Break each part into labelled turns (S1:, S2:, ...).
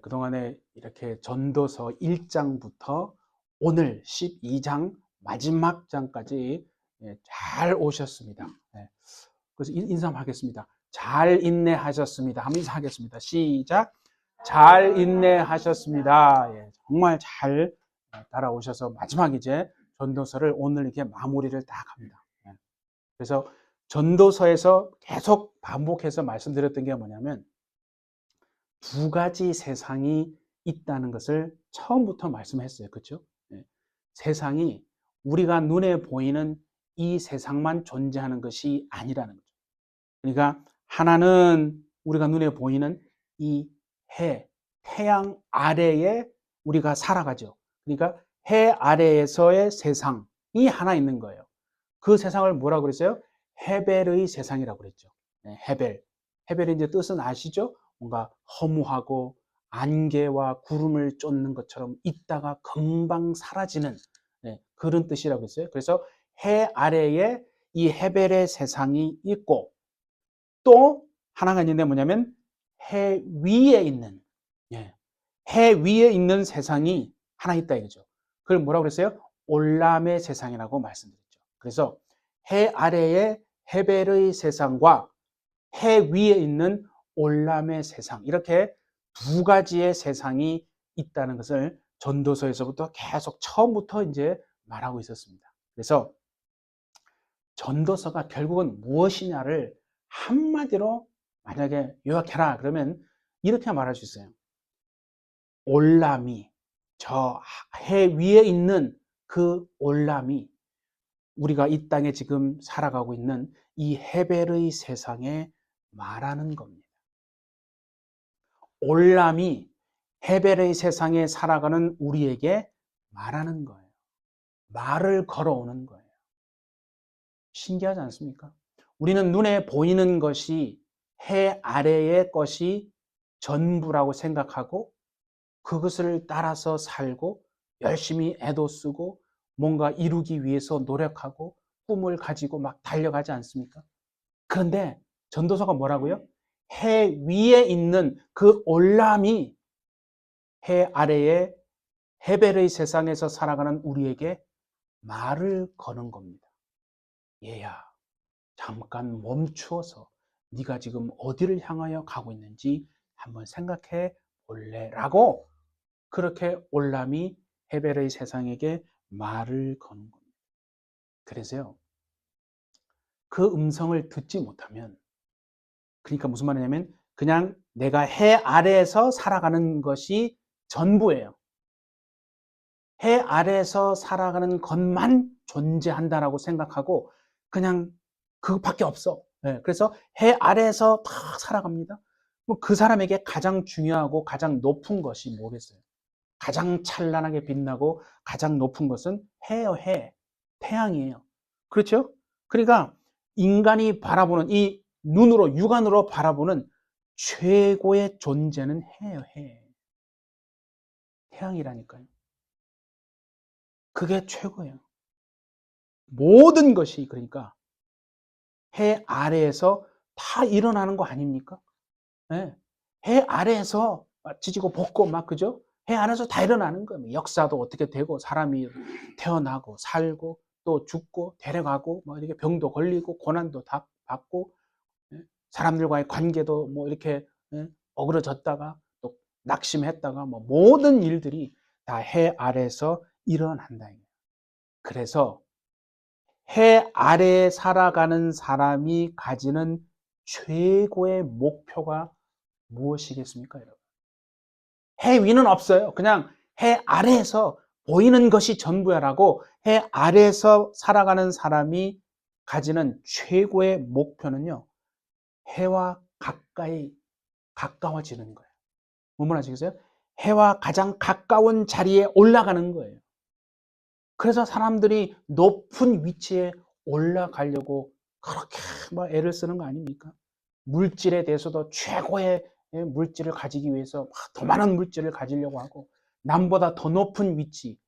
S1: 그동안에 이렇게 전도서 1장부터 오늘 12장 마지막 장까지 잘 오셨습니다. 그래서 인사하겠습니다. 잘 인내하셨습니다. 한번 인사하겠습니다. 시작. 잘 인내하셨습니다. 정말 잘 따라오셔서 마지막 이제 전도서를 오늘 이렇게 마무리를 딱 합니다. 그래서 전도서에서 계속 반복해서 말씀드렸던 게 뭐냐면 두 가지 세상이 있다는 것을 처음부터 말씀했어요. 그렇죠? 세상이 우리가 눈에 보이는 이 세상만 존재하는 것이 아니라는 거죠. 그러니까 하나는 우리가 눈에 보이는 이 해, 태양 아래에 우리가 살아가죠. 그러니까 해 아래에서의 세상이 하나 있는 거예요. 그 세상을 뭐라고 그랬어요? 헤벨의 세상이라고 그랬죠. 헤벨. 헤벨의 이제 뜻은 아시죠? 뭔가 허무하고 안개와 구름을 쫓는 것처럼 있다가 금방 사라지는 그런 뜻이라고 했어요. 그래서 해 아래에 이 헤벨의 세상이 있고 또 하나가 있는데 뭐냐면 해 위에 있는 해 위에 있는 세상이 하나 있다 이거죠. 그걸 뭐라고 그랬어요? 올람의 세상이라고 말씀드렸죠. 그래서 해 아래에 헤벨의 세상과 해 위에 있는 올람의 세상 이렇게 두 가지의 세상이 있다는 것을 전도서에서부터 계속 처음부터 이제 말하고 있었습니다. 그래서 전도서가 결국은 무엇이냐를 한마디로 만약에 요약해라 그러면 이렇게 말할 수 있어요. 올람이 저 해 위에 있는 그 올람이 우리가 이 땅에 지금 살아가고 있는 이 헤벨의 세상에 말하는 겁니다. 올람이 헤벨의 세상에 살아가는 우리에게 말하는 거예요. 말을 걸어오는 거예요. 신기하지 않습니까? 우리는 눈에 보이는 것이 해 아래의 것이 전부라고 생각하고 그것을 따라서 살고 열심히 애도 쓰고 뭔가 이루기 위해서 노력하고 꿈을 가지고 막 달려가지 않습니까? 그런데 전도서가 뭐라고요? 해 위에 있는 그 올람이 해 아래의 헤벨의 세상에서 살아가는 우리에게 말을 거는 겁니다. 얘야, 잠깐 멈추어서 네가 지금 어디를 향하여 가고 있는지 한번 생각해 볼래라고 그렇게 올람이 헤벨의 세상에게 말을 거는 겁니다. 그래서요, 그 음성을 듣지 못하면, 그러니까 무슨 말이냐면 그냥 내가 해 아래에서 살아가는 것이 전부예요. 해 아래에서 살아가는 것만 존재한다라고 생각하고 그냥 그것밖에 없어. 그래서 해 아래에서 다 살아갑니다. 그 사람에게 가장 중요하고 가장 높은 것이 뭐겠어요? 가장 찬란하게 빛나고 가장 높은 것은 해요, 해. 태양이에요. 그렇죠? 그러니까 인간이 바라보는 이 눈으로, 육안으로 바라보는 최고의 존재는 해요, 해. 태양이라니까요. 그게 최고예요. 모든 것이 그러니까 해 아래에서 다 일어나는 거 아닙니까? 네. 해 아래에서 지지고 볶고 막 그죠? 해 안에서 다 일어나는 거예요. 역사도 어떻게 되고 사람이 태어나고 살고 또 죽고 데려가고 뭐 이렇게 병도 걸리고 고난도 다 받고 사람들과의 관계도 뭐 이렇게 어그러졌다가 또 낙심했다가 뭐 모든 일들이 다 해 아래에서 일어난다. 그래서 해 아래에 살아가는 사람이 가지는 최고의 목표가 무엇이겠습니까, 여러분? 해 위는 없어요. 그냥 해 아래에서 보이는 것이 전부야라고 해 아래에서 살아가는 사람이 가지는 최고의 목표는요, 해와 가까이 가까워지는 거예요. 뭔말 아시겠어요? 해와 가장 가까운 자리에 올라가는 거예요. 그래서 사람들이 높은 위치에 올라가려고 그렇게 막 애를 쓰는 거 아닙니까? 물질에 대해서도 최고의 물질을 가지기 위해서 더 많은 물질을 가지려고 하고 남보다 더 높은 위치,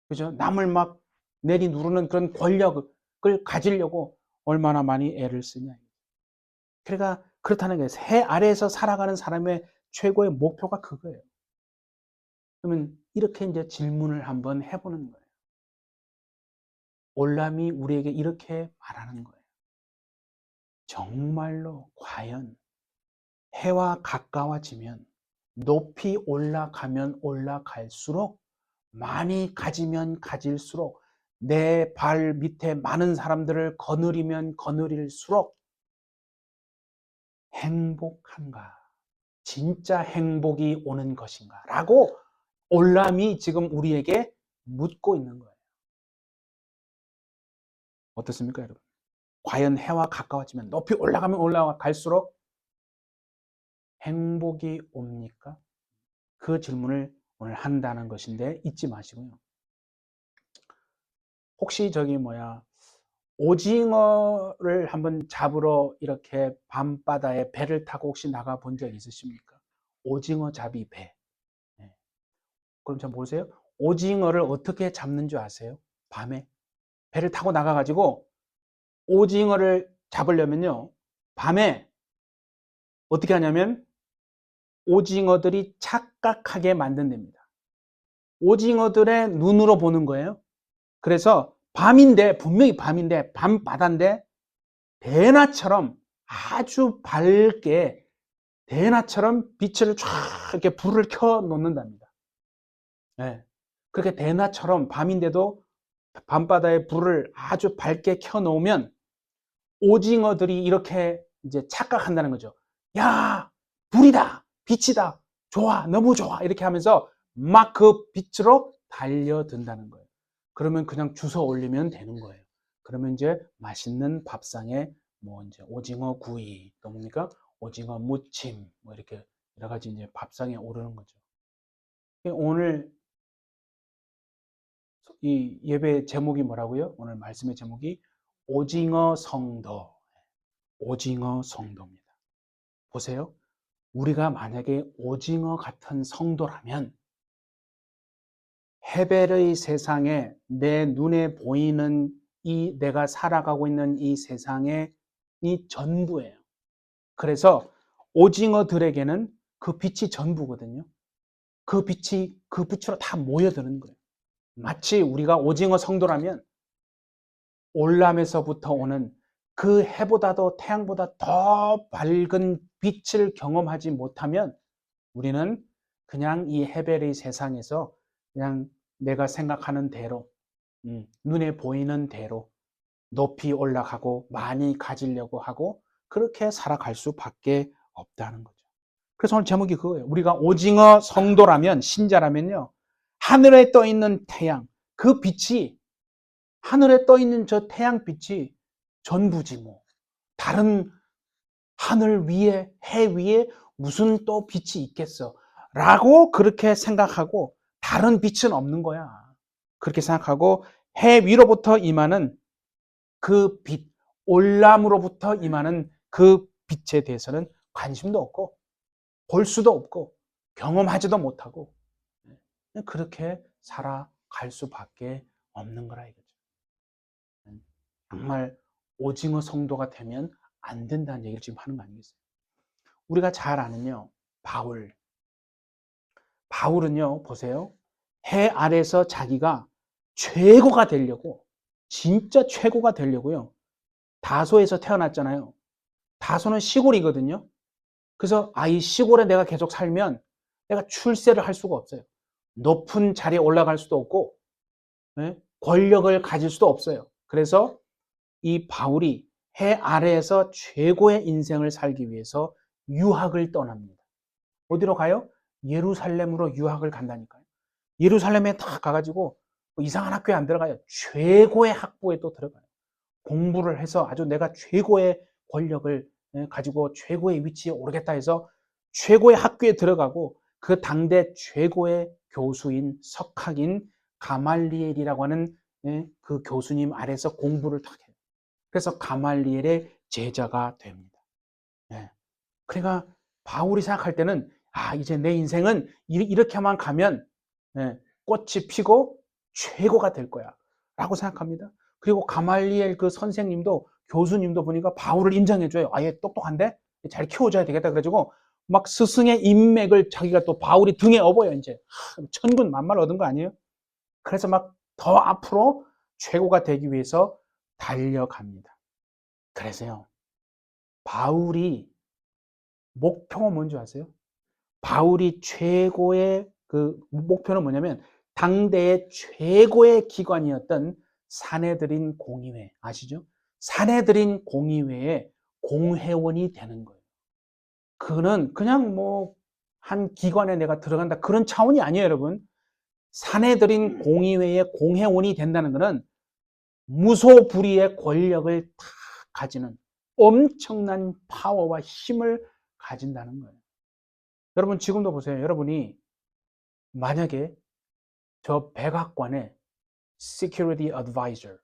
S1: 그죠? 남을 막 내리누르는 그런 권력을 가지려고 얼마나 많이 애를 쓰냐. 그러니까 그렇다는 거예요. 해 아래에서 살아가는 사람의 최고의 목표가 그거예요. 그러면 이렇게 이제 질문을 한번 해보는 거예요. 올람이 우리에게 이렇게 말하는 거예요. 정말로 과연 해와 가까워지면, 높이 올라가면 올라갈수록, 많이 가지면 가질수록, 내 발 밑에 많은 사람들을 거느리면 거느릴수록 행복한가? 진짜 행복이 오는 것인가? 라고 올람이 지금 우리에게 묻고 있는 거예요. 어떻습니까, 여러분? 과연 해와 가까워지면, 높이 올라가면 올라갈수록 행복이 옵니까? 그 질문을 오늘 한다는 것인데 잊지 마시고요. 혹시 오징어를 한번 잡으러 이렇게 밤바다에 배를 타고 혹시 나가 본 적 있으십니까? 오징어 잡이 배. 네. 그럼 좀 보세요. 오징어를 어떻게 잡는 줄 아세요? 밤에 배를 타고 나가가지고 오징어를 잡으려면요, 밤에 어떻게 하냐면 오징어들이 착각하게 만든답니다. 오징어들의 눈으로 보는 거예요. 그래서 밤인데, 분명히 밤인데, 밤바다인데 대낮처럼 아주 밝게, 대낮처럼 빛을 쫙 이렇게 불을 켜 놓는답니다. 네. 그렇게 대낮처럼 밤인데도 밤바다에 불을 아주 밝게 켜 놓으면 오징어들이 이렇게 이제 착각한다는 거죠. 야, 불이다, 빛이다, 좋아, 너무 좋아, 이렇게 하면서 막 그 빛으로 달려든다는 거예요. 그러면 그냥 주워 올리면 되는 거예요. 그러면 이제 맛있는 밥상에 이제 오징어 구이, 또 뭡니까? 오징어 무침, 이렇게 여러 가지 이제 밥상에 오르는 거죠. 오늘 이 예배 제목이 뭐라고요? 오늘 말씀의 제목이 오징어 성도. 오징어 성도입니다. 보세요. 우리가 만약에 오징어 같은 성도라면 헤벨의 세상에, 내 눈에 보이는 이 내가 살아가고 있는 이 세상의 이 전부예요. 그래서 오징어들에게는 그 빛이 전부거든요. 그 빛이 그 빛으로 다 모여드는 거예요. 마치 우리가 오징어 성도라면 올람에서부터 오는 그 해보다도 태양보다 더 밝은 빛을 경험하지 못하면 우리는 그냥 이 헤벨의 세상에서 그냥 내가 생각하는 대로, 눈에 보이는 대로 높이 올라가고 많이 가지려고 하고 그렇게 살아갈 수밖에 없다는 거죠. 그래서 오늘 제목이 그거예요. 우리가 오징어 성도라면, 신자라면요, 하늘에 떠 있는 태양, 그 빛이, 하늘에 떠 있는 저 태양빛이 전부지 뭐. 다른 하늘 위에, 해 위에 무슨 또 빛이 있겠어? 라고 그렇게 생각하고 다른 빛은 없는 거야. 그렇게 생각하고 해 위로부터 임하는 그 빛, 올람으로부터 임하는 그 빛에 대해서는 관심도 없고 볼 수도 없고 경험하지도 못하고 그렇게 살아갈 수밖에 없는 거라 이거죠. 정말 오징어 성도가 되면 안 된다는 얘기를 지금 하는 거 아니겠어요? 우리가 잘 아는요, 바울은요, 보세요. 해 아래서 자기가 최고가 되려고, 진짜 최고가 되려고요, 다소에서 태어났잖아요. 다소는 시골이거든요. 그래서 이 시골에 내가 계속 살면 내가 출세를 할 수가 없어요. 높은 자리에 올라갈 수도 없고, 권력을 가질 수도 없어요. 그래서 이 바울이 해 아래에서 최고의 인생을 살기 위해서 유학을 떠납니다. 어디로 가요? 예루살렘으로 유학을 간다니까요. 예루살렘에 딱 가가지고 이상한 학교에 안 들어가요. 최고의 학부에 또 들어가요. 공부를 해서 아주 내가 최고의 권력을 가지고 최고의 위치에 오르겠다 해서 최고의 학교에 들어가고 그 당대 최고의 교수인 석학인 가말리엘이라고 하는 그 교수님 아래서 공부를 딱 해요. 그래서 가말리엘의 제자가 됩니다. 그러니까 바울이 생각할 때는 이제 내 인생은 이렇게만 가면 꽃이 피고 최고가 될 거야 라고 생각합니다. 그리고 가말리엘 그 선생님도, 교수님도 보니까 바울을 인정해줘요. 얘 똑똑한데 잘 키워줘야 되겠다 그래가지고 막 스승의 인맥을 자기가 또 바울이 등에 업어요, 이제. 천군 만말 얻은 거 아니에요? 그래서 막 더 앞으로 최고가 되기 위해서 달려갑니다. 그래서요, 바울이 목표가 뭔지 아세요? 바울이 최고의 그 목표는 뭐냐면 당대의 최고의 기관이었던 사내들인 공의회 아시죠? 사내들인 공의회의 공회원이 되는 거예요. 그거는 그냥 뭐 한 기관에 내가 들어간다 그런 차원이 아니에요, 여러분. 사내들인 공의회의 공회원이 된다는 것은 무소불위의 권력을 다 가지는 엄청난 파워와 힘을 가진다는 거예요. 여러분 지금도 보세요. 여러분이 만약에 저 백악관의 security advisor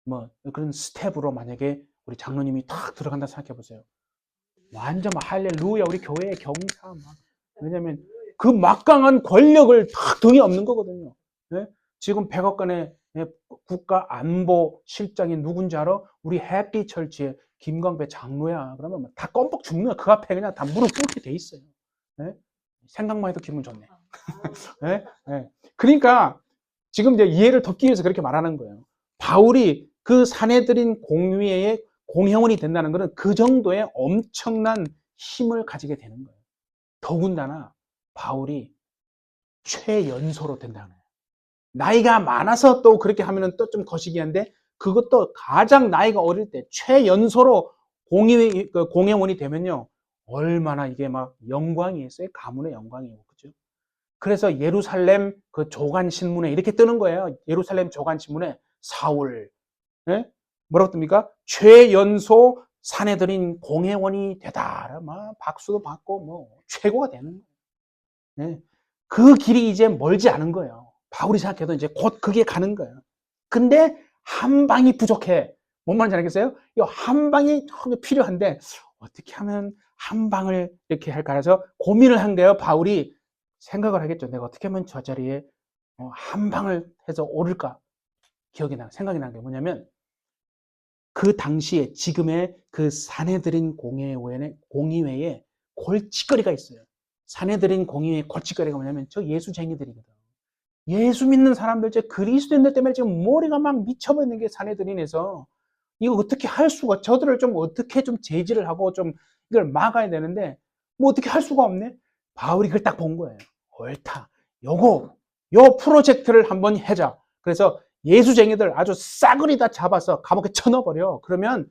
S1: 뭐 그런 스텝으로 만약에 우리 장로님이 탁 들어간다 생각해 보세요. 완전 막 할렐루야 우리 교회의 경사 막 왜냐면 그 막강한 권력을 탁 등에 업는 거거든요. 네? 지금 백악관의 국가안보실장이 누군지 알아? 우리 해피철치의 김광배 장로야. 그러면 다 껌뻑 죽는 거야. 그 앞에 그냥 다 무릎 꿇게 돼 있어요. 네? 생각만 해도 기분 좋네. 네? 네. 그러니까 지금 이제 이해를 돕기 위해서 그렇게 말하는 거예요. 바울이 그 사내들인 공회의 공회원이 된다는 것은 그 정도의 엄청난 힘을 가지게 되는 거예요. 더군다나 바울이 최연소로 된다는 거예요. 나이가 많아서 또 그렇게 하면은 또 좀 거시기한데 그것도 가장 나이가 어릴 때 최연소로 공회원이 되면요. 얼마나 이게 막 영광이 있어요. 가문의 영광이에요. 그죠? 그래서 예루살렘 그 조간 신문에 이렇게 뜨는 거예요. 예루살렘 조간 신문에 사울, 예? 뭐라고 뜹니까? 최연소 사내들인 공회원이 되다. 막 박수도 받고 뭐 최고가 되는 거예요. 예? 그 길이 이제 멀지 않은 거예요. 바울이 생각해도 이제 곧 그게 가는 거예요. 근데 한 방이 부족해. 뭔 말인지 알겠어요? 이 한 방이 필요한데 어떻게 하면 한 방을 이렇게 할까 해서 고민을 한 거예요. 바울이 생각을 하겠죠. 내가 어떻게 하면 저 자리에 한 방을 해서 오를까? 생각이 난 게 뭐냐면 그 당시에 지금의 그 사내들인 공의회에 골칫거리가 있어요. 사내들인 공의회의 골칫거리가 뭐냐면 저 예수쟁이들이거든. 예수 믿는 사람들, 저 그리스도인들 때문에 지금 머리가 막 미쳐버리는 게 사내들인에서 이거 어떻게 할 수가, 저들을 좀 어떻게 좀 제지를 하고 좀 이걸 막아야 되는데 뭐 어떻게 할 수가 없네? 바울이 그걸 딱 본 거예요. 옳다. 요 프로젝트를 한번 해자. 그래서 예수쟁이들 아주 싸그리 다 잡아서 감옥에 쳐넣어버려. 그러면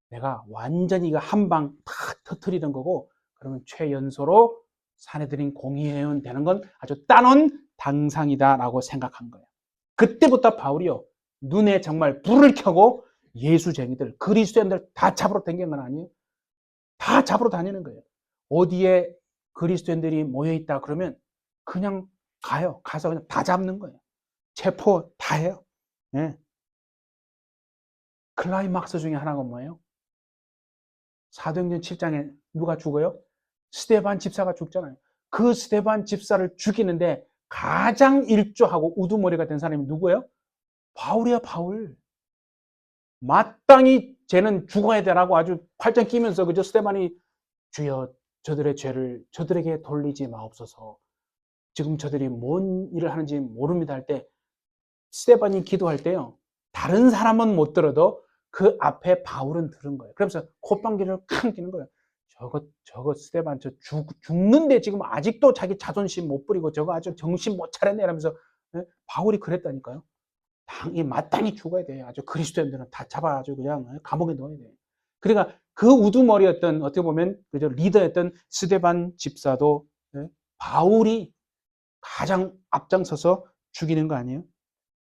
S1: 내가 완전히 이거 한 방 탁 터트리는 거고, 그러면 최연소로 사내들인 공의회원 되는 건 아주 따놓은 당상이다라고 생각한 거예요. 그때부터 바울이요, 눈에 정말 불을 켜고 예수쟁이들, 그리스도인들 다 잡으러 다니는 건 아니에요. 다 잡으러 다니는 거예요. 어디에 그리스도인들이 모여있다 그러면 그냥 가요. 가서 그냥 다 잡는 거예요. 체포 다 해요. 네. 클라이막스 중에 하나가 뭐예요? 사도행전 7장에 누가 죽어요? 스데반 집사가 죽잖아요. 그 스데반 집사를 죽이는데 가장 일조하고 우두머리가 된 사람이 누구예요? 바울이야, 바울. 마땅히 쟤는 죽어야 되라고 아주 팔짱 끼면서 그저 스데반이 주여 저들의 죄를 저들에게 돌리지 마옵소서. 지금 저들이 뭔 일을 하는지 모릅니다 할 때 스데반이 기도할 때요. 다른 사람은 못 들어도 그 앞에 바울은 들은 거예요. 그러면서 콧방귀를 캉 끼는 거예요. 저거 스데반 죽는데 지금 아직도 자기 자존심 못 부리고 저거 아주 정신 못 차렸네 이러면서 바울이 그랬다니까요. 마땅히 죽어야 돼. 아주 그리스도인들은 다 잡아 아주 그냥 감옥에 넣어야 돼. 그러니까 그 우두머리였던 어떻게 보면 그저 리더였던 스데반 집사도 바울이 가장 앞장서서 죽이는 거 아니에요?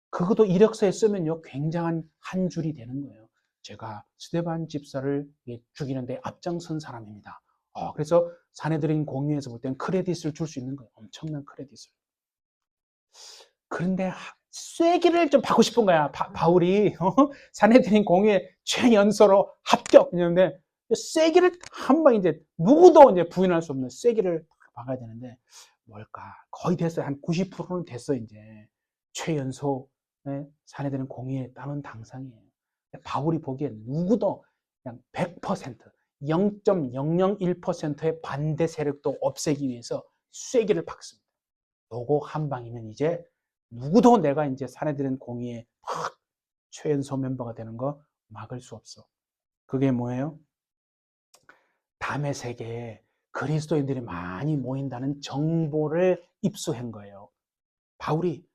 S1: 그것도 이력서에 쓰면요 굉장한 한 줄이 되는 거예요. 제가 스데반 집사를 죽이는데 앞장선 사람입니다. 그래서 사내들인 공유에서 볼 땐 크레딧을 줄 수 있는 거예요. 엄청난 크레딧을. 그런데 쐐기를 좀 받고 싶은 거야. 바울이 사내들인 공유에 최연소로 합격. 그런데 쐐기를 한 방 이제 누구도 이제 부인할 수 없는 쐐기를 박아야 되는데 뭘까? 거의 됐어요. 한 90%는 됐어 이제 최연소 사내들은 공의에 따른 당상이에요. 바울이 보기엔 누구도 그냥 100% 0.001%의 반대 세력도 없애기 위해서 쐐기를 박습니다. 요거 한 방이면 이제 누구도 내가 이제 사내들은 공의의 확 최연소 멤버가 되는 거 막을 수 없어. 그게 뭐예요? 담의 세계에 그리스도인들이 많이 모인다는 정보를 입수한 거예요. 바울이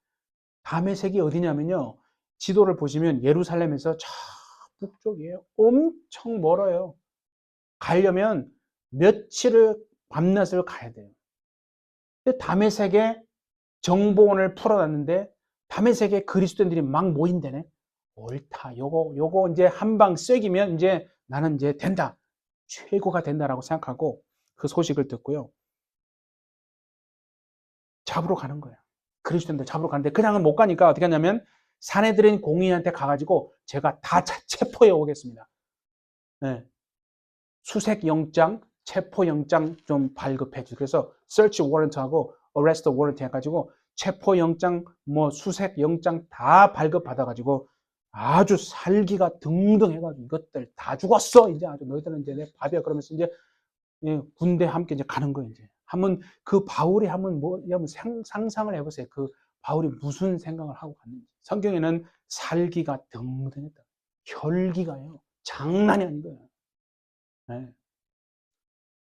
S1: 담의 세계 어디냐면요. 지도를 보시면 예루살렘에서 저 북쪽이에요. 엄청 멀어요. 가려면 며칠을 밤낮을 가야 돼요. 근데 담의 세계 정보원을 풀어놨는데 담의 세계 그리스도인들이 막 모인다네. 옳다. 요거 이제 한 방 쐐기면 이제 나는 이제 된다. 최고가 된다라고 생각하고 그 소식을 듣고요. 잡으러 가는 거예요. 그리스도인들 잡으러 가는데 그냥은 못 가니까 어떻게 하냐면 사내들인 공의한테 가가지고 제가 다 체포해 오겠습니다. 네. 수색 영장, 체포 영장 좀 발급해 주세요. 그래서 search warrant하고 arrest warrant 해가지고 체포 영장, 뭐 수색 영장 다 발급 받아가지고 아주 살기가 등등해가지고 이것들 다 죽었어. 이제 아주 너희들은 이제 내 밥이야. 그러면서 이제 군대 함께 이제 가는 거예요. 이제 한번 그 바울이 한번 상상을 해보세요. 그 바울이 무슨 생각을 하고 갔는지. 성경에는 살기가 등등했다. 혈기가요. 장난이 아닌 거예요. 네.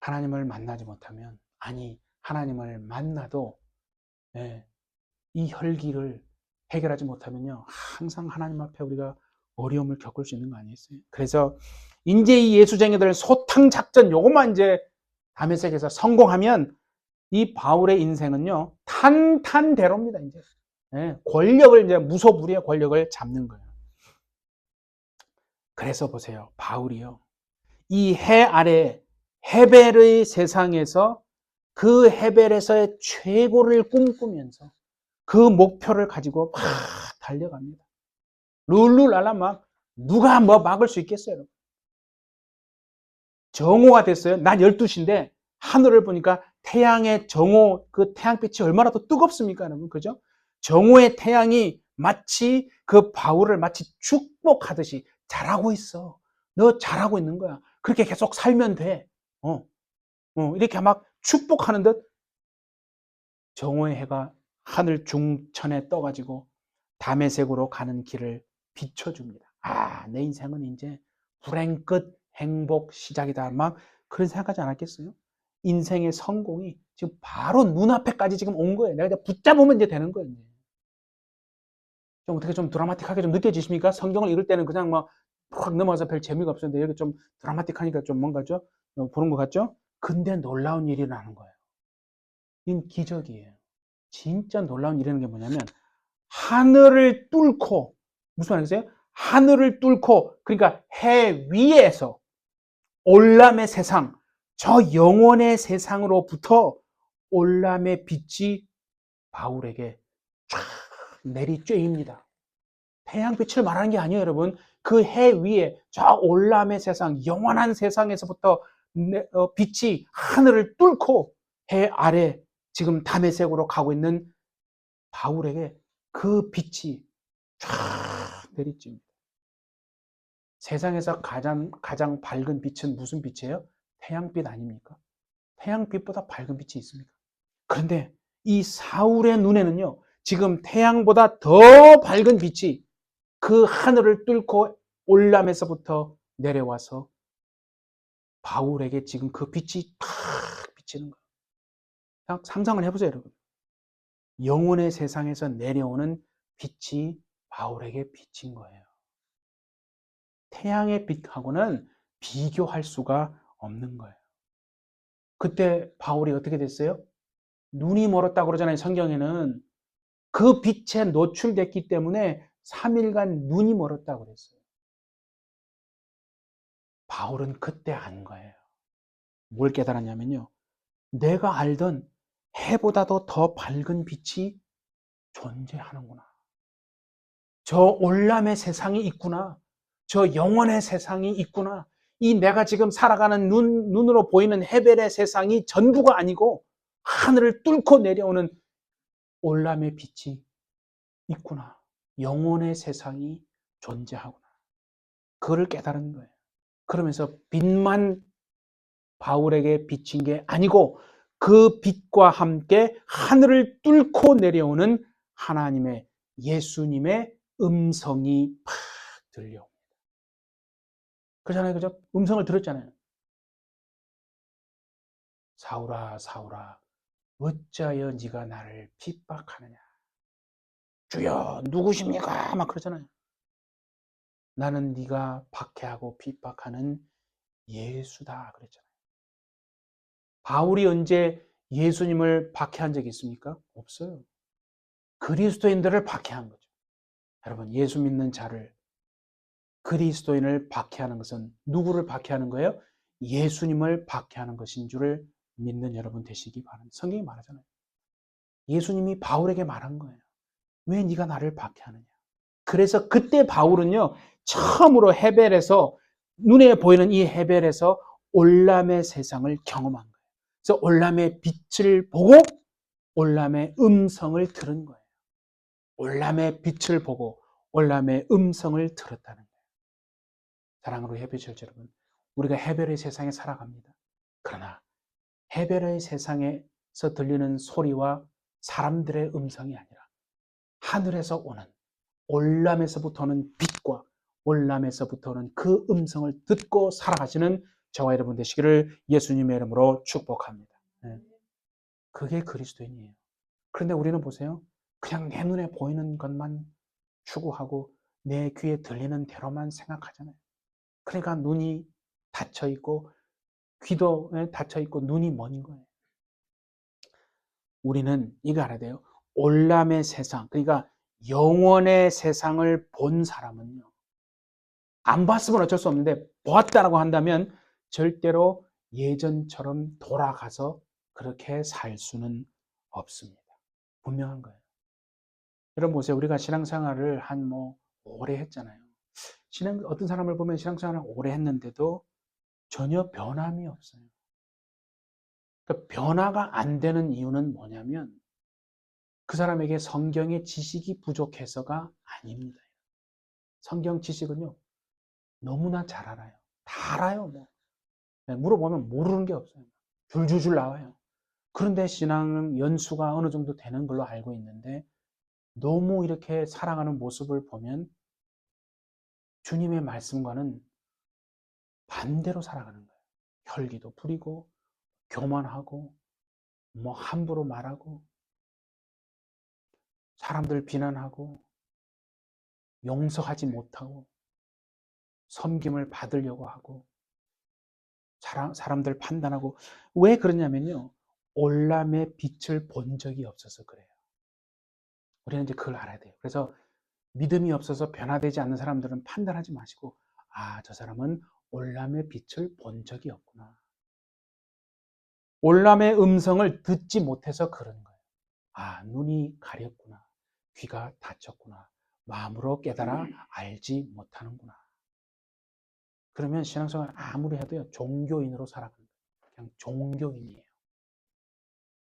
S1: 하나님을 만나지 못하면, 아니 하나님을 만나도 네, 이 혈기를 해결하지 못하면요 항상 하나님 앞에 우리가 어려움을 겪을 수 있는 거 아니겠어요? 그래서 이제 이 예수쟁이들 소탕 작전 요것만 이제 다메섹에서 성공하면 이 바울의 인생은요 탄탄대로입니다. 이제 네, 권력을 이제 무소불위의 권력을 잡는 거예요. 그래서 보세요, 바울이요 이 해 아래 헤벨의 세상에서 그 헤벨에서의 최고를 꿈꾸면서 그 목표를 가지고 막 달려갑니다. 룰루랄라 막 누가 뭐 막을 수 있겠어요? 정오가 됐어요. 낮 12시인데 하늘을 보니까 태양의 정오, 그 태양빛이 얼마나 더 뜨겁습니까, 여러분? 그죠? 정오의 태양이 마치 그 바울을 마치 축복하듯이 잘하고 있어. 너 잘하고 있는 거야. 그렇게 계속 살면 돼. 이렇게 막 축복하는 듯 정오의 해가 하늘 중천에 떠가지고 담에색으로 가는 길을 비춰줍니다. 아, 내 인생은 이제 불행 끝 행복 시작이다. 막 그런 생각하지 않았겠어요? 인생의 성공이 지금 바로 눈앞에까지 지금 온 거예요. 내가 이제 붙잡으면 이제 되는 거예요. 좀 어떻게 좀 드라마틱하게 좀 느껴지십니까? 성경을 읽을 때는 그냥 막 확 넘어가서 별 재미가 없었는데 이렇게 좀 드라마틱하니까 좀 뭔가 좀 보는 것 같죠? 근데 놀라운 일이 일어나는 거예요. 이건 기적이에요. 진짜 놀라운 일이라는 게 뭐냐면 하늘을 뚫고 무슨 말이겠어요? 하늘을 뚫고 그러니까 해 위에서 올람의 세상 저 영원의 세상으로부터 올람의 빛이 바울에게 쫙 내리쬐입니다. 태양빛을 말하는 게 아니에요, 여러분. 그 해 위에 저 올람의 세상 영원한 세상에서부터 빛이 하늘을 뚫고 해 아래 지금 다메섹으로 가고 있는 바울에게 그 빛이 쫙 내리쬐입니다. 세상에서 가장 밝은 빛은 무슨 빛이에요? 태양빛 아닙니까? 태양빛보다 밝은 빛이 있습니까? 그런데 이 사울의 눈에는요, 지금 태양보다 더 밝은 빛이 그 하늘을 뚫고 올람에서부터 내려와서 바울에게 지금 그 빛이 팍 비치는 거예요. 상상을 해보세요, 여러분. 영혼의 세상에서 내려오는 빛이 바울에게 비친 거예요. 태양의 빛하고는 비교할 수가 없는 거예요. 그때 바울이 어떻게 됐어요? 눈이 멀었다고 그러잖아요, 성경에는. 그 빛에 노출됐기 때문에 3일간 눈이 멀었다고 그랬어요. 바울은 그때 안 거예요. 뭘 깨달았냐면요. 내가 알던 해보다도 더 밝은 빛이 존재하는구나. 저 올람의 세상이 있구나. 저 영원의 세상이 있구나. 이 내가 지금 살아가는 눈으로 보이는 헤벨의 세상이 전부가 아니고 하늘을 뚫고 내려오는 올람의 빛이 있구나. 영혼의 세상이 존재하구나. 그걸 깨달은 거예요. 그러면서 빛만 바울에게 비친 게 아니고 그 빛과 함께 하늘을 뚫고 내려오는 하나님의 예수님의 음성이 팍 들려. 그렇잖아요. 그죠? 음성을 들었잖아요. 사울아, 사울아, 어찌하여 네가 나를 핍박하느냐. 주여, 누구십니까? 막 그러잖아요. 나는 네가 박해하고 핍박하는 예수다 그랬잖아요. 바울이 언제 예수님을 박해한 적이 있습니까? 없어요. 그리스도인들을 박해한 거죠. 여러분, 예수 믿는 자를, 그리스도인을 박해하는 것은 누구를 박해하는 거예요? 예수님을 박해하는 것인 줄을 믿는 여러분 되시기 바랍니다. 성경이 말하잖아요. 예수님이 바울에게 말한 거예요. 왜 네가 나를 박해하느냐. 그래서 그때 바울은요, 처음으로 헤벨에서, 눈에 보이는 이 헤벨에서 올람의 세상을 경험한 거예요. 그래서 올람의 빛을 보고 올람의 음성을 들은 거예요. 올람의 빛을 보고 올람의 음성을 들었다는 거예요. 사랑으로 헤벨처치 여러분, 우리가 헤벨의 세상에 살아갑니다. 그러나 헤벨의 세상에서 들리는 소리와 사람들의 음성이 아니라 하늘에서 오는 올람에서부터는 빛과 올람에서부터는 그 음성을 듣고 살아가시는 저와 여러분 되시기를 예수님의 이름으로 축복합니다. 그게 그리스도인이에요. 그런데 우리는 보세요. 그냥 내 눈에 보이는 것만 추구하고 내 귀에 들리는 대로만 생각하잖아요. 그러니까 눈이 닫혀 있고 귀도 닫혀 있고 눈이 먼 거예요. 우리는 이거 알아야 돼요. 올람의 세상, 그러니까 영원의 세상을 본 사람은요. 안 봤으면 어쩔 수 없는데 보았다라고 한다면 절대로 예전처럼 돌아가서 그렇게 살 수는 없습니다. 분명한 거예요. 여러분 보세요. 우리가 신앙생활을 오래 했잖아요. 어떤 사람을 보면 신앙생활을 오래 했는데도 전혀 변함이 없어요. 그러니까 변화가 안 되는 이유는 뭐냐면 그 사람에게 성경의 지식이 부족해서가 아닙니다. 성경 지식은요, 너무나 잘 알아요. 다 알아요. 물어보면 모르는 게 없어요. 줄줄줄 나와요. 그런데 신앙 연수가 어느 정도 되는 걸로 알고 있는데 너무 이렇게 살아가는 모습을 보면 주님의 말씀과는 반대로 살아가는 거예요. 혈기도 부리고 교만하고 함부로 말하고 사람들 비난하고 용서하지 못하고 섬김을 받으려고 하고 사람들 판단하고. 왜 그러냐면요, 올람의 빛을 본 적이 없어서 그래요. 우리는 이제 그걸 알아야 돼요. 그래서 믿음이 없어서 변화되지 않는 사람들은 판단하지 마시고, 저 사람은 올람의 빛을 본 적이 없구나. 올람의 음성을 듣지 못해서 그런 거예요. 눈이 가렸구나. 귀가 닫혔구나. 마음으로 깨달아 알지 못하는구나. 그러면 신앙생활 아무리 해도요, 종교인으로 살아가는 거예요. 그냥 종교인이에요.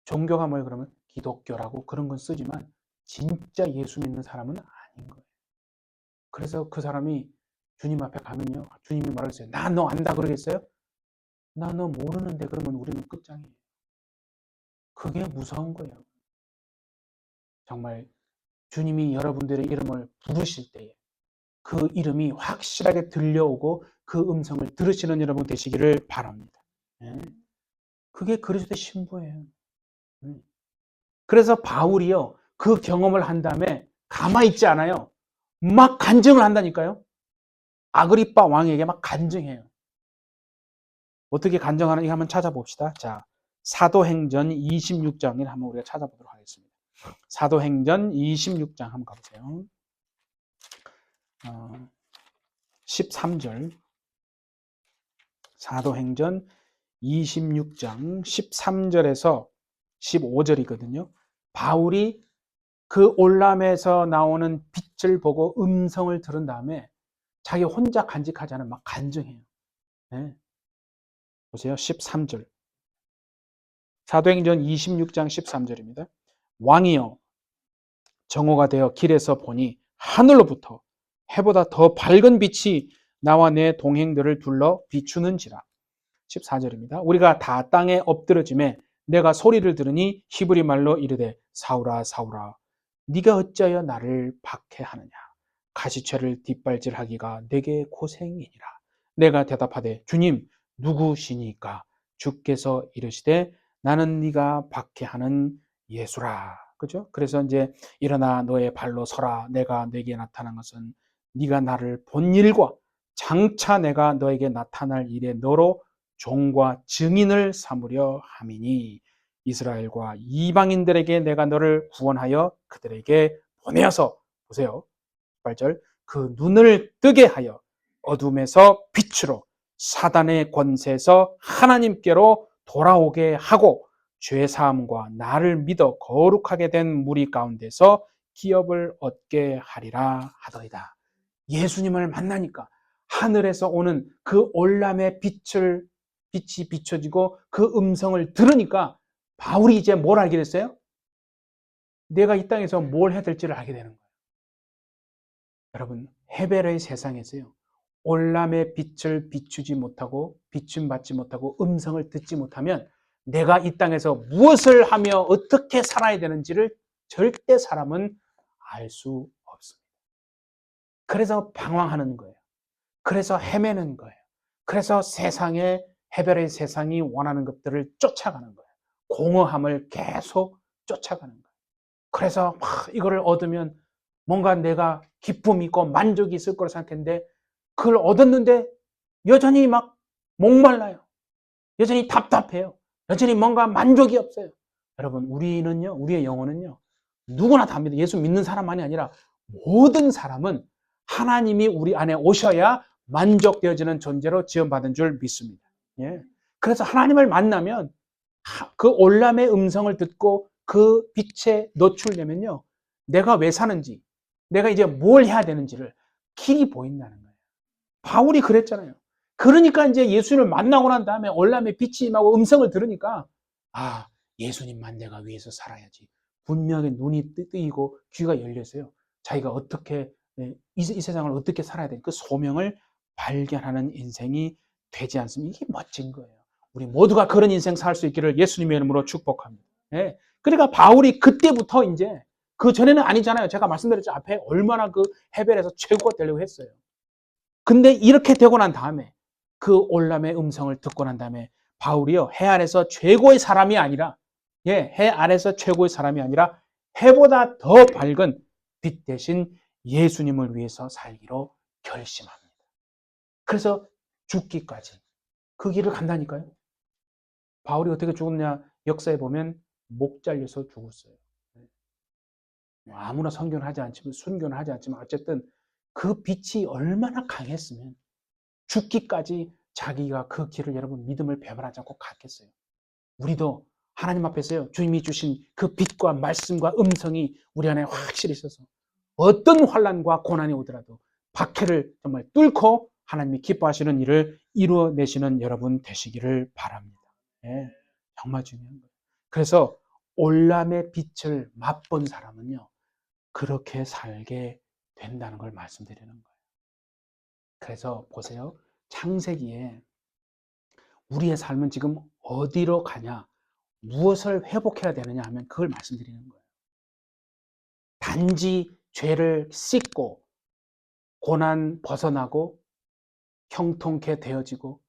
S1: 종교가 뭐예요? 그러면 기독교라고 그런 건 쓰지만 진짜 예수 믿는 사람은 아닌 거예요. 그래서 그 사람이 주님 앞에 가면요, 주님이 말하겠어요. 나 너 안다 그러겠어요? 나 너 모르는데. 그러면 우리는 끝장이에요. 그게 무서운 거예요. 정말 주님이 여러분들의 이름을 부르실 때에 그 이름이 확실하게 들려오고 그 음성을 들으시는 여러분 되시기를 바랍니다. 그게 그리스도의 신부예요. 그래서 바울이요, 그 경험을 한 다음에 가만히 있지 않아요. 막 간증을 한다니까요. 아그리빠 왕에게 막 간증해요. 어떻게 간증하는지 한번 찾아봅시다. 자, 사도행전 26장을 한번 우리가 찾아보도록 하겠습니다. 사도행전 26장 한번 가보세요. 13절. 사도행전 26장 13절에서 15절이거든요. 바울이 그 올람에서 나오는 빛을 보고 음성을 들은 다음에 자기 혼자 간직하지 않으면 막 간증해요. 네. 보세요. 13절. 사도행전 26장 13절입니다. 왕이여, 정오가 되어 길에서 보니 하늘로부터 해보다 더 밝은 빛이 나와 내 동행들을 둘러 비추는지라. 14절입니다. 우리가 다 땅에 엎드러짐에 내가 소리를 들으니 히브리 말로 이르되 사울아 사울아 네가 어찌하여 나를 박해하느냐 가시처를 뒷발질하기가 내게 고생이니라. 내가 대답하되 주님 누구시니까? 주께서 이르시되 나는 네가 박해하는 예수라. 그죠? 그래서 이제 일어나 너의 발로 서라. 내가 네게 나타난 것은 네가 나를 본 일과 장차 내가 너에게 나타날 일에 너로 종과 증인을 삼으려 함이니 이스라엘과 이방인들에게 내가 너를 구원하여 그들에게 보내어서 보세요. 8절 그 눈을 뜨게 하여 어둠에서 빛으로 사단의 권세에서 하나님께로 돌아오게 하고 죄사함과 나를 믿어 거룩하게 된 무리 가운데서 기업을 얻게 하리라 하더이다. 예수님을 만나니까 하늘에서 오는 그 올람의 빛이 비춰지고 그 음성을 들으니까 바울이 이제 뭘 알게 됐어요? 내가 이 땅에서 뭘 해야 될지를 알게 되는 거예요. 여러분, 헤벨의 세상에서요. 올람의 빛을 비추지 못하고 비춤 받지 못하고 음성을 듣지 못하면 내가 이 땅에서 무엇을 하며 어떻게 살아야 되는지를 절대 사람은 알 수 없습니다. 그래서 방황하는 거예요. 그래서 헤매는 거예요. 그래서 세상에 헤벨의 세상이 원하는 것들을 쫓아가는 거예요. 공허함을 계속 쫓아가는 거예요. 그래서 막 이거를 얻으면 뭔가 내가 기쁨이 있고 만족이 있을 거라 생각했는데 그걸 얻었는데 여전히 막 목말라요. 여전히 답답해요. 여전히 뭔가 만족이 없어요. 여러분, 우리는요, 우리의 영혼은요, 누구나 다 합니다. 예수 믿는 사람만이 아니라 모든 사람은 하나님이 우리 안에 오셔야 만족되어지는 존재로 지원받은 줄 믿습니다. 예. 그래서 하나님을 만나면 그 올람의 음성을 듣고 그 빛에 노출되면요, 내가 왜 사는지, 내가 이제 뭘 해야 되는지를 길이 보인다는 거예요. 바울이 그랬잖아요. 그러니까 이제 예수님을 만나고 난 다음에 올람의 빛이 임하고 음성을 들으니까 아, 예수님만 내가 위해서 살아야지. 분명히 눈이 뜨이고 귀가 열렸어요. 자기가 어떻게 이 세상을 어떻게 살아야 되는 그 소명을 발견하는 인생이 되지 않습니까? 이게 멋진 거예요. 우리 모두가 그런 인생 살 수 있기를 예수님의 이름으로 축복합니다. 예. 그러니까 바울이 그때부터 이제 그 전에는 아니잖아요. 제가 말씀드렸죠. 앞에 얼마나 그 헤벨에서 최고가 되려고 했어요. 근데 이렇게 되고 난 다음에 그 올람의 음성을 듣고 난 다음에 바울이요, 해 아래서 최고의 사람이 아니라, 예, 해 아래서 최고의 사람이 아니라 해보다 더 밝은 빛 대신 예수님을 위해서 살기로 결심합니다. 그래서 죽기까지 그 길을 간다니까요. 바울이 어떻게 죽었냐? 역사에 보면 목 잘려서 죽었어요. 아무나 선교는 하지 않지만, 순교는 하지 않지만 어쨌든 그 빛이 얼마나 강했으면 죽기까지 자기가 그 길을 여러분 믿음을 배반하지 않고 갔겠어요. 우리도 하나님 앞에서요, 주님이 주신 그 빛과 말씀과 음성이 우리 안에 확실히 있어서 어떤 환난과 고난이 오더라도 박해를 정말 뚫고 하나님이 기뻐하시는 일을 이루어내시는 여러분 되시기를 바랍니다. 예, 정말 중요한 거예요. 그래서 올람의 빛을 맛본 사람은요, 그렇게 살게 된다는 걸 말씀드리는 거예요. 그래서 보세요. 창세기에 우리의 삶은 지금 어디로 가냐, 무엇을 회복해야 되느냐 하면 그걸 말씀드리는 거예요. 단지 죄를 씻고 고난 벗어나고 형통케 되어지고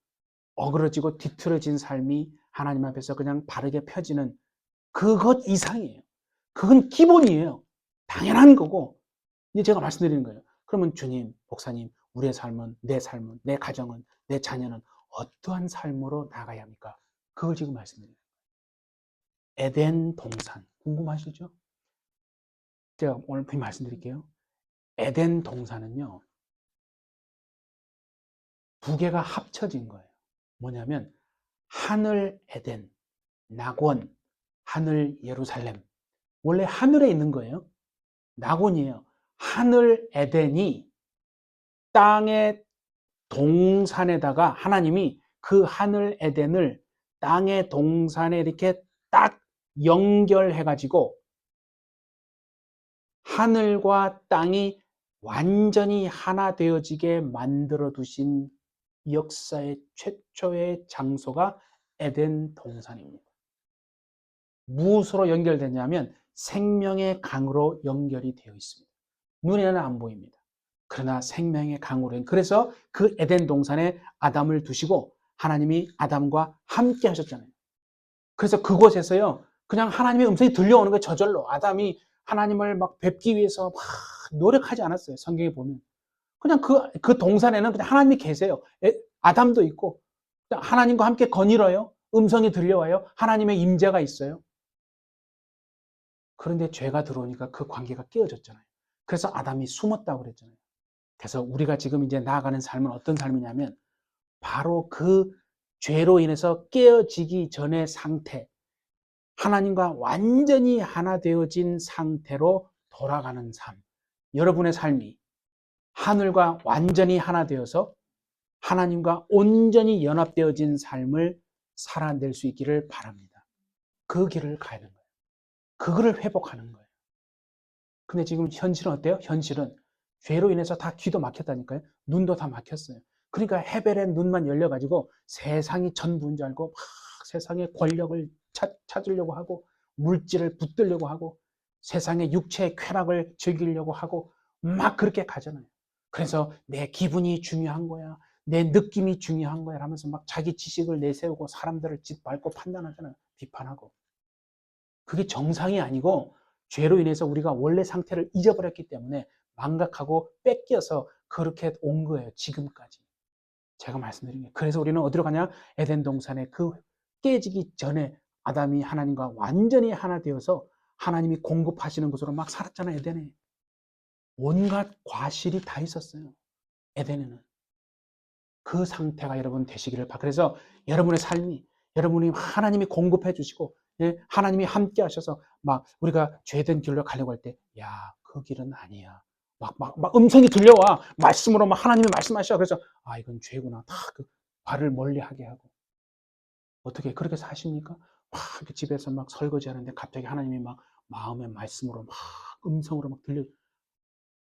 S1: 어그러지고 뒤틀어진 삶이 하나님 앞에서 그냥 바르게 펴지는 그것 이상이에요. 그건 기본이에요. 당연한 거고. 이제 제가 말씀드리는 거예요. 그러면 주님, 목사님, 우리의 삶은, 내 가정은, 내 자녀는 어떠한 삶으로 나가야 합니까? 그걸 지금 말씀드려요. 에덴 동산. 궁금하시죠? 제가 오늘 분명히 말씀드릴게요. 에덴 동산은요, 두 개가 합쳐진 거예요. 뭐냐면, 하늘 에덴, 낙원, 하늘 예루살렘. 원래 하늘에 있는 거예요. 낙원이에요. 하늘 에덴이 땅의 동산에다가 하나님이 그 하늘 에덴을 땅의 동산에 이렇게 딱 연결해가지고 하늘과 땅이 완전히 하나 되어지게 만들어 두신 역사의 최초의 장소가 에덴 동산입니다. 무엇으로 연결되냐면 생명의 강으로 연결이 되어 있습니다. 눈에는 안 보입니다. 그러나 생명의 강으로. 그래서 그 에덴 동산에 아담을 두시고 하나님이 아담과 함께 하셨잖아요. 그래서 그곳에서요, 그냥 하나님의 음성이 들려오는 거예요. 저절로. 아담이 하나님을 막 뵙기 위해서 막 노력하지 않았어요. 성경에 보면. 그냥 그 동산에는 그냥 하나님이 계세요. 아담도 있고, 하나님과 함께 거닐어요. 음성이 들려와요. 하나님의 임재가 있어요. 그런데 죄가 들어오니까 그 관계가 깨어졌잖아요. 그래서 아담이 숨었다고 그랬잖아요. 그래서 우리가 지금 이제 나아가는 삶은 어떤 삶이냐면 바로 그 죄로 인해서 깨어지기 전의 상태, 하나님과 완전히 하나 되어진 상태로 돌아가는 삶. 여러분의 삶이 하늘과 완전히 하나 되어서 하나님과 온전히 연합되어진 삶을 살아낼 수 있기를 바랍니다. 그 길을 가야 되는 거예요. 그거를 회복하는 거예요. 근데 지금 현실은 어때요? 현실은 죄로 인해서 다 귀도 막혔다니까요. 눈도 다 막혔어요. 그러니까 헤벨의 눈만 열려가지고 세상이 전부인 줄 알고 막 세상의 권력을 찾으려고 하고 물질을 붙들려고 하고 세상의 육체의 쾌락을 즐기려고 하고 막 그렇게 가잖아요. 그래서 내 기분이 중요한 거야. 내 느낌이 중요한 거야 하면서 막 자기 지식을 내세우고 사람들을 짓밟고 판단하잖아요. 비판하고. 그게 정상이 아니고 죄로 인해서 우리가 원래 상태를 잊어버렸기 때문에 망각하고 뺏겨서 그렇게 온 거예요. 지금까지. 제가 말씀드린 게. 그래서 우리는 어디로 가냐? 에덴 동산에 그 깨지기 전에 아담이 하나님과 완전히 하나 되어서 하나님이 공급하시는 곳으로 막 살았잖아요. 에덴에. 온갖 과실이 다 있었어요. 에덴에는. 그 상태가 여러분 되시기를 바랍니다. 그래서 여러분의 삶이 여러분이 하나님이 공급해 주시고 하나님이 함께 하셔서 막 우리가 죄된 길로 가려고 할 때 야, 그 길은 아니야. 막 음성이 들려와. 말씀으로 막 하나님이 말씀하셔. 그래서 아, 이건 죄구나. 다 그 발을 멀리하게 하고. 어떻게 그렇게 사십니까? 막 집에서 막 설거지 하는데 갑자기 하나님이 막 마음의 말씀으로 막 음성으로 막 들려.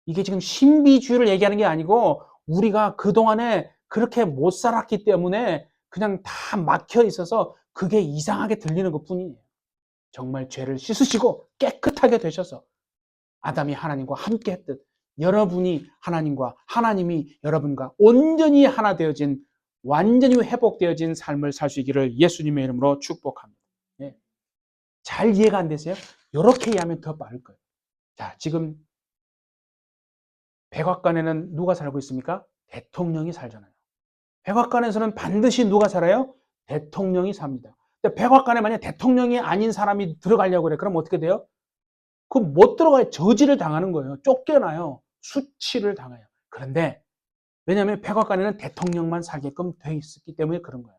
S1: 이게 지금 신비주의를 얘기하는 게 아니고 우리가 그동안에 그렇게 못 살았기 때문에 그냥 다 막혀 있어서 그게 이상하게 들리는 것 뿐이에요. 정말 죄를 씻으시고 깨끗하게 되셔서 아담이 하나님과 함께 했듯 여러분이 하나님과 하나님이 여러분과 온전히 하나 되어진 완전히 회복되어진 삶을 살 수 있기를 예수님의 이름으로 축복합니다. 네. 잘 이해가 안 되세요? 이렇게 이해하면 더 빠를 거예요. 자, 지금 백악관에는 누가 살고 있습니까? 대통령이 살잖아요. 백악관에서는 반드시 누가 살아요? 대통령이 삽니다. 근데 백악관에 만약 대통령이 아닌 사람이 들어가려고 그래. 그럼 어떻게 돼요? 그럼 못 들어가요. 저지를 당하는 거예요. 쫓겨나요. 수치를 당해요. 그런데 왜냐하면 백악관에는 대통령만 살게끔 돼 있었기 때문에 그런 거예요.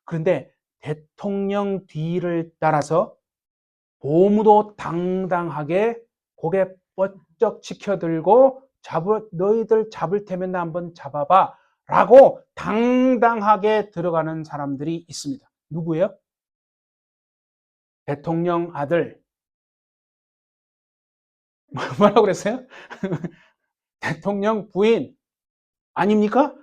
S1: 그런데 대통령 뒤를 따라서 보무도 당당하게 고개 뻗쩍 치켜들고 너희들 잡을 테면 나 한번 잡아봐 라고 당당하게 들어가는 사람들이 있습니다. 누구예요? 대통령 아들. 뭐라고 그랬어요? 대통령 부인 아닙니까?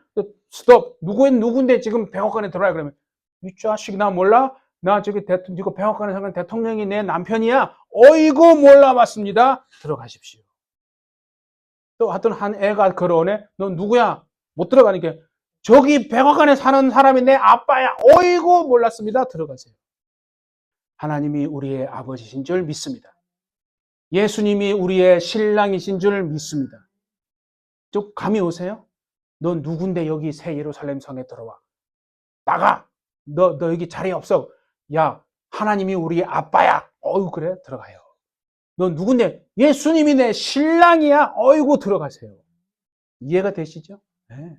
S1: 스톱. 누군데 지금 백악관에 들어와요? 그러면 이 자식 나 몰라? 나 저기 이거 백악관에 사는 대통령이 내 남편이야. 어이구 몰라봤습니다. 들어가십시오. 또 하여튼 한 애가 걸어오네. 너 누구야? 못 들어가니까 저기 백악관에 사는 사람이 내 아빠야. 어이구 몰랐습니다. 들어가세요. 하나님이 우리의 아버지신 줄 믿습니다. 예수님이 우리의 신랑이신 줄 믿습니다. 좀 감이 오세요? 너 누군데 여기 새 예루살렘 성에 들어와. 나가. 너 여기 자리 없어. 야, 하나님이 우리의 아빠야. 어유 그래? 들어가요. 너 누군데? 예수님이 내 신랑이야. 어이구 들어가세요. 이해가 되시죠? 네.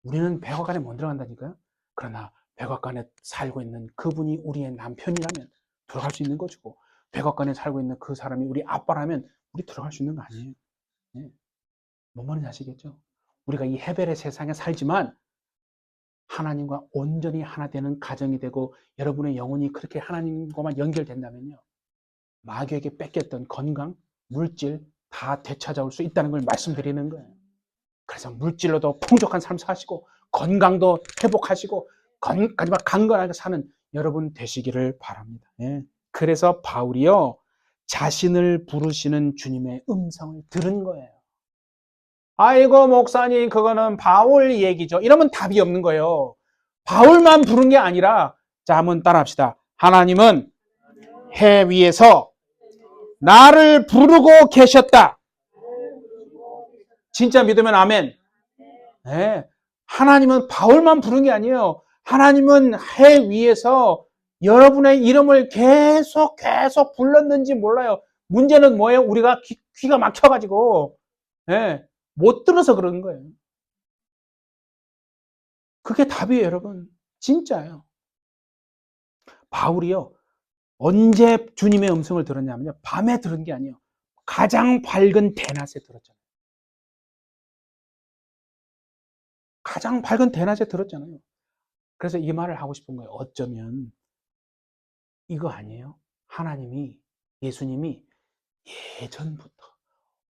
S1: 우리는 백악관에 못 들어간다니까요. 그러나 백악관에 살고 있는 그분이 우리의 남편이라면 들어갈 수 있는 것이고 백악관에 살고 있는 그 사람이 우리 아빠라면 우리 들어갈 수 있는 거 아니에요. 네. 뭔 말인지 아시겠죠? 우리가 이 헤벨의 세상에 살지만 하나님과 온전히 하나 되는 가정이 되고 여러분의 영혼이 그렇게 하나님과만 연결된다면요. 마귀에게 뺏겼던 건강, 물질 다 되찾아올 수 있다는 걸 말씀드리는 거예요. 그래서 물질로도 풍족한 삶 사시고 건강도 회복하시고 마지막 강건하게 사는 여러분 되시기를 바랍니다. 예. 그래서 바울이요, 자신을 부르시는 주님의 음성을 들은 거예요. 아이고 목사님, 그거는 바울 얘기죠. 이러면 답이 없는 거예요. 바울만 부른 게 아니라, 자, 한번 따라합시다. 하나님은 해 위에서 나를 부르고 계셨다. 진짜 믿으면 아멘. 네. 하나님은 바울만 부른 게 아니에요. 하나님은 해 위에서 여러분의 이름을 계속 불렀는지 몰라요. 문제는 뭐예요? 우리가 귀가 막혀가지고, 네, 못 들어서 그런 거예요. 그게 답이에요, 여러분. 진짜예요. 바울이요, 언제 주님의 음성을 들었냐면요, 밤에 들은 게 아니에요. 가장 밝은 대낮에 들었잖아요. 가장 밝은 대낮에 들었잖아요. 그래서 이 말을 하고 싶은 거예요. 어쩌면 이거 아니에요? 하나님이, 예수님이 예전부터,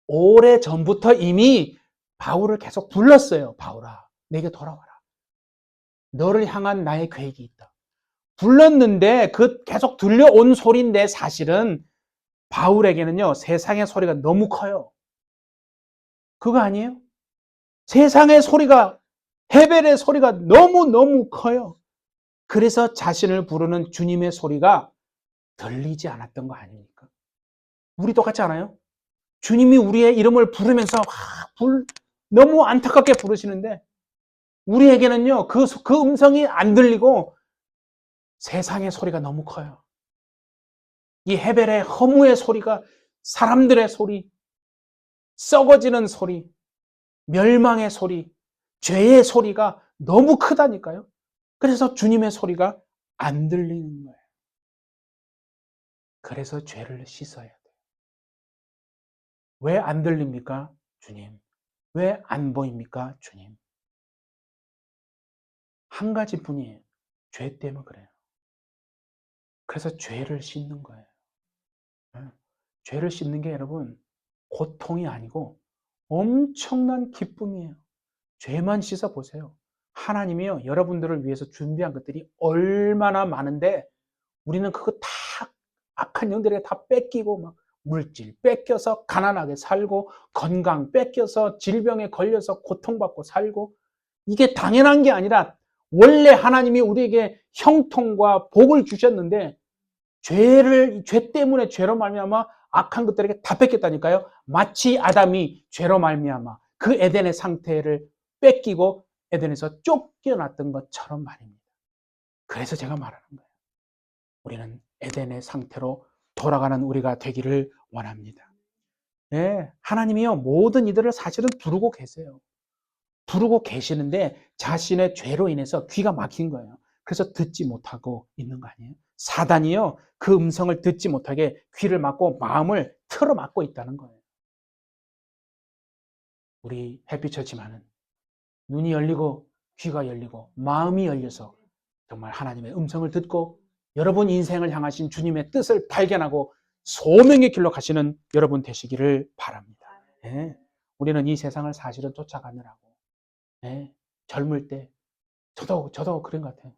S1: 오래전부터 이미 바울을 계속 불렀어요. 바울아, 내게 돌아와라. 너를 향한 나의 계획이 있다. 불렀는데 그 계속 들려온 소리인데, 사실은 바울에게는요, 세상의 소리가 너무 커요. 그거 아니에요? 세상의 소리가, 헤벨의 소리가 너무너무 커요. 그래서 자신을 부르는 주님의 소리가 들리지 않았던 거 아닙니까? 우리 똑같지 않아요? 주님이 우리의 이름을 부르면서 너무 안타깝게 부르시는데, 우리에게는요, 그 음성이 안 들리고 세상의 소리가 너무 커요. 이 헤벨의 허무의 소리가, 사람들의 소리, 썩어지는 소리, 멸망의 소리, 죄의 소리가 너무 크다니까요. 그래서 주님의 소리가 안 들리는 거예요. 그래서 죄를 씻어야 돼요. 왜 안 들립니까? 주님. 왜 안 보입니까? 주님. 한 가지뿐이에요. 죄 때문에 그래요. 그래서 죄를 씻는 거예요. 죄를 씻는 게 여러분, 고통이 아니고 엄청난 기쁨이에요. 죄만 씻어 보세요. 하나님이요, 여러분들을 위해서 준비한 것들이 얼마나 많은데, 우리는 그거 다 악한 영들에게 다 뺏기고, 막 물질 뺏겨서 가난하게 살고, 건강 뺏겨서 질병에 걸려서 고통받고 살고, 이게 당연한 게 아니라 원래 하나님이 우리에게 형통과 복을 주셨는데, 죄 때문에, 죄로 말미암아 악한 것들에게 다 뺏겼다니까요. 마치 아담이 죄로 말미암아 그 에덴의 상태를 뺏기고 에덴에서 쫓겨났던 것처럼 말입니다. 그래서 제가 말하는 거예요. 우리는 에덴의 상태로 돌아가는 우리가 되기를 원합니다. 네, 하나님이요, 모든 이들을 사실은 부르고 계세요. 부르고 계시는데 자신의 죄로 인해서 귀가 막힌 거예요. 그래서 듣지 못하고 있는 거 아니에요? 사단이요, 그 음성을 듣지 못하게 귀를 막고 마음을 틀어 막고 있다는 거예요. 우리 햇빛처지만은 눈이 열리고 귀가 열리고 마음이 열려서 정말 하나님의 음성을 듣고 여러분 인생을 향하신 주님의 뜻을 발견하고 소명의 길로 가시는 여러분 되시기를 바랍니다. 네. 우리는 이 세상을 사실은 쫓아가느라고, 네, 젊을 때 저도 그런 것 같아요.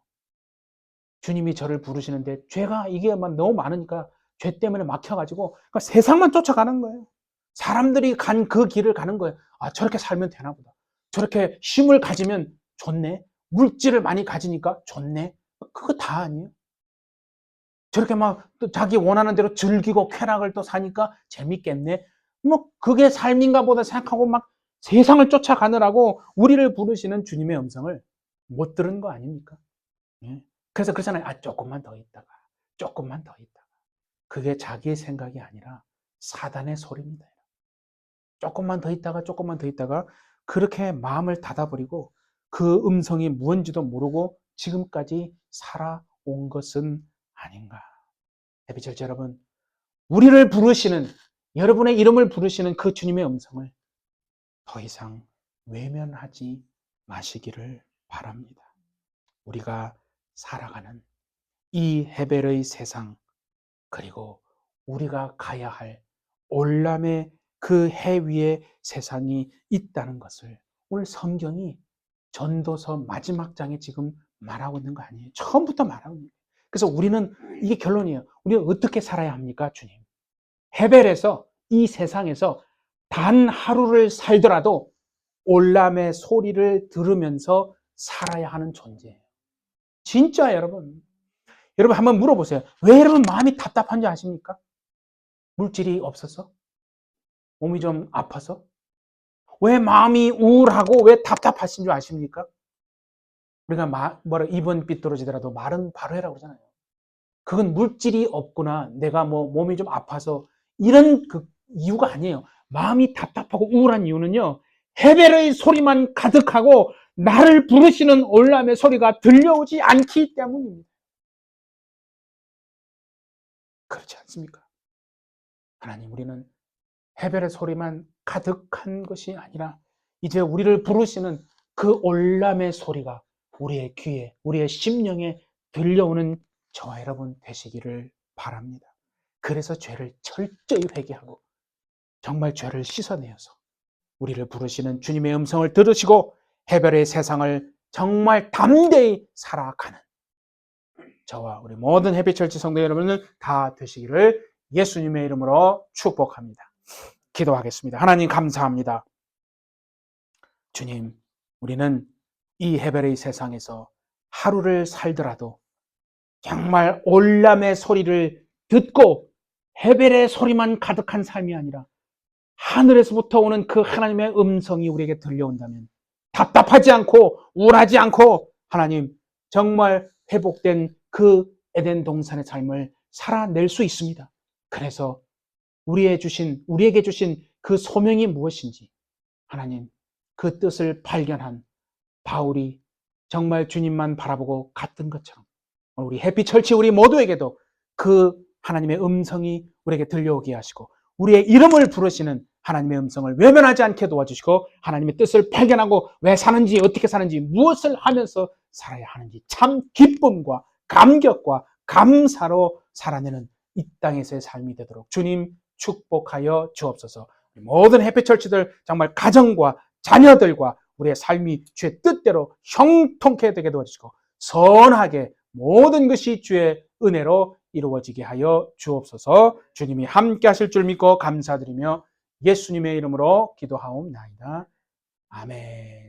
S1: 주님이 저를 부르시는데 죄가 이게 너무 많으니까 죄 때문에 막혀가지고 그러니까 세상만 쫓아가는 거예요. 사람들이 간 그 길을 가는 거예요. 아, 저렇게 살면 되나 보다. 저렇게 힘을 가지면 좋네. 물질을 많이 가지니까 좋네. 그거 다 아니에요. 저렇게 막 또 자기 원하는 대로 즐기고 쾌락을 또 사니까 재밌겠네. 뭐 그게 삶인가 보다 생각하고 막 세상을 쫓아가느라고 우리를 부르시는 주님의 음성을 못 들은 거 아닙니까? 예. 그래서 그러잖아요. 아, 조금만 더 있다가, 조금만 더 있다가. 그게 자기의 생각이 아니라 사단의 소리입니다. 조금만 더 있다가, 조금만 더 있다가, 그렇게 마음을 닫아버리고 그 음성이 무언지도 모르고 지금까지 살아온 것은 아닌가. 해비철 여러분, 우리를 부르시는, 여러분의 이름을 부르시는 그 주님의 음성을 더 이상 외면하지 마시기를 바랍니다. 우리가 살아가는 이 헤벨의 세상, 그리고 우리가 가야 할 올람의 그 해 위에 세상이 있다는 것을 오늘 성경이 전도서 마지막 장에 지금 말하고 있는 거 아니에요. 처음부터 말하고 있는 거예요. 그래서 우리는 이게 결론이에요. 우리는 어떻게 살아야 합니까, 주님? 헤벨에서 이 세상에서 단 하루를 살더라도 올람의 소리를 들으면서 살아야 하는 존재예요. 진짜 여러분. 여러분 한번 물어보세요. 왜 여러분 마음이 답답한지 아십니까? 물질이 없어서? 몸이 좀 아파서? 왜 마음이 우울하고 왜 답답하신 줄 아십니까? 우리가 입은 삐뚤어지더라도 말은 바로 해라고 그러잖아요. 그건 물질이 없거나 내가 몸이 좀 아파서 이런 그 이유가 아니에요. 마음이 답답하고 우울한 이유는요. 헤벨의 소리만 가득하고 나를 부르시는 올람의 소리가 들려오지 않기 때문입니다. 그렇지 않습니까? 하나님, 우리는 헤벨의 소리만 가득한 것이 아니라 이제 우리를 부르시는 그 올람의 소리가 우리의 귀에, 우리의 심령에 들려오는 저와 여러분 되시기를 바랍니다. 그래서 죄를 철저히 회개하고 정말 죄를 씻어내어서 우리를 부르시는 주님의 음성을 들으시고 헤벨의 세상을 정말 담대히 살아가는 저와 우리 모든 해피철치 성도 여러분을 다 되시기를 예수님의 이름으로 축복합니다. 기도하겠습니다. 하나님 감사합니다. 주님, 우리는 이 헤벨의 세상에서 하루를 살더라도 정말 올람의 소리를 듣고 헤벨의 소리만 가득한 삶이 아니라 하늘에서부터 오는 그 하나님의 음성이 우리에게 들려온다면 답답하지 않고 우울하지 않고 하나님 정말 회복된 그 에덴 동산의 삶을 살아낼 수 있습니다. 그래서 우리에게 주신 그 소명이 무엇인지 하나님 그 뜻을 발견한 바울이 정말 주님만 바라보고 갔던 것처럼 우리 해피철치 우리 모두에게도 그 하나님의 음성이 우리에게 들려오게 하시고 우리의 이름을 부르시는 하나님의 음성을 외면하지 않게 도와주시고 하나님의 뜻을 발견하고 왜 사는지 어떻게 사는지 무엇을 하면서 살아야 하는지 참 기쁨과 감격과 감사로 살아내는 이 땅에서의 삶이 되도록 주님 축복하여 주옵소서. 모든 해피철치들 정말 가정과 자녀들과 우리의 삶이 주의 뜻대로 형통케 되게 도와주시고 선하게 모든 것이 주의 은혜로 이루어지게 하여 주옵소서. 주님이 함께 하실 줄 믿고 감사드리며 예수님의 이름으로 기도하옵나이다. 아멘.